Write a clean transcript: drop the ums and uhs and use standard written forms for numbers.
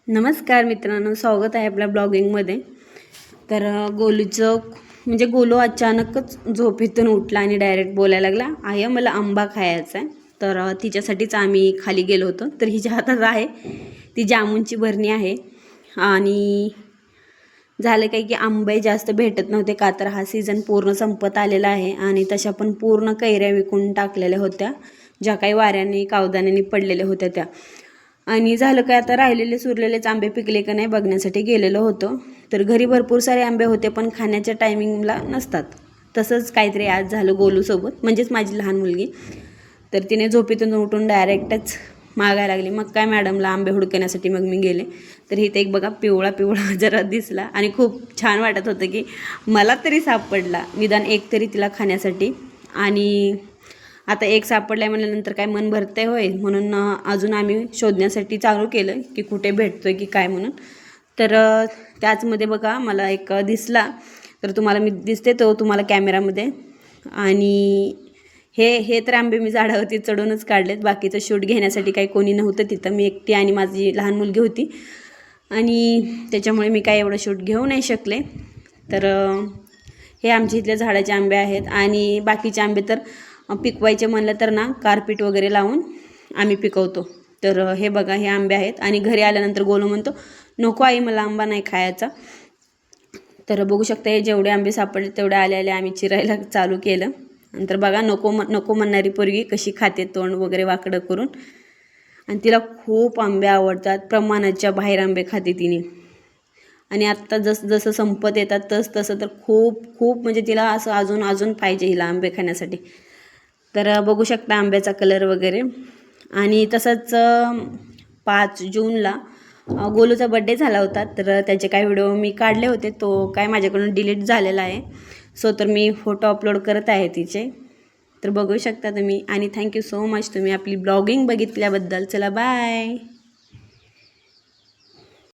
नमस्कार मित्रांनो, स्वागत आहे आपल्या ब्लॉगिंगमध्ये. तर गोलूचं म्हणजे गोलू अचानकच झोपेतून उठला आणि डायरेक्ट बोलायला लागला, आई मला आंबा खायचा आहे. तर तिच्यासाठीच आम्ही खाली गेलो होतो. तर हिच्या हातात आहे ती जामुनची बरणी आहे. आणि झालं काही की आंबे जास्त भेटत नव्हते का तर हा सीझन पूर्ण संपत आलेला आहे. आणि तशा पण पूर्ण कैऱ्या विकून टाकलेल्या होत्या, ज्या काही वाऱ्याने कावदानाने पडलेल्या होत्या त्या. आणि झालं काय, आता राहिलेले सुरलेलेच आंबे पिकले का नाही बघण्यासाठी गेलेलो होतो. तर घरी भरपूर सारे आंबे होते पण खाण्याच्या टायमिंगला नसतात. तसंच काहीतरी आज झालं गोलूसोबत, म्हणजेच माझी लहान मुलगी. तर तिने झोपेतून उठून डायरेक्टच मागायला लागली. मग काय मॅडमला आंबे हुडकण्यासाठी मग मी गेले. तर इथे एक बघा पिवळा पिवळा जरा दिसला आणि खूप छान वाटत होतं की मला तरी सापडला, निदान एक तरी तिला खाण्यासाठी. आणि आता एक सापडला आहे म्हणल्यानंतर काय मन भरतंय होय, म्हणून अजून आम्ही शोधण्यासाठी चालू केलं की कुठे भेटतो आहे की काय म्हणून. तर त्याचमध्ये बघा मला एक दिसला. तर तुम्हाला मी दिसते तो तुम्हाला कॅमेरामध्ये. आणि हे तर आंबे मी झाडावरती चढूनच काढलेत. बाकीचं शूट घेण्यासाठी काही कोणी नव्हतं तिथं, मी एकटी आणि माझी लहान मुलगी होती. आणि त्याच्यामुळे मी काय एवढं शूट घेऊ नाही शकले. तर हे आमच्या इथल्या झाडाचे आंबे आहेत. आणि बाकीचे आंबे तर पिकवायचे म्हणलं तर ना कार्पेट वगैरे लावून आम्ही पिकवतो. तर हे बघा हे आंबे आहेत. आणि घरी आल्यानंतर गोलू म्हणतो, नको आई मला आंबा नाही खायचा. तर बघू शकता हे जेवढे आंबे सापडले तेवढे आले आम्ही चिरायला चालू केलं. नंतर बघा नको नको म्हणणारी पोरगी कशी खाते, तोंड वगैरे वाकडं करून. आणि तिला खूप आंबे आवडतात, प्रमाणाच्या बाहेर आंबे खाते तिने. आणि आत्ता जसं संपत येतात तसं तर खूप खूप म्हणजे तिला असं अजून अजून पाहिजे हिला आंबे खाण्यासाठी. तर बघू शकता आंब्याचा कलर वगैरे. आणि तसंच 5 जूनला गोलूचा बड्डे झाला होता. तर त्याचे काही व्हिडिओ मी काढले होते, तो काय माझ्याकडून डिलीट झालेला आहे. तर मी फोटो अपलोड करत आहे तिचे. तर बघू शकता तुम्ही. आणि थँक्यू सो मच तुम्ही आपली ब्लॉगिंग बघितल्याबद्दल. चला बाय.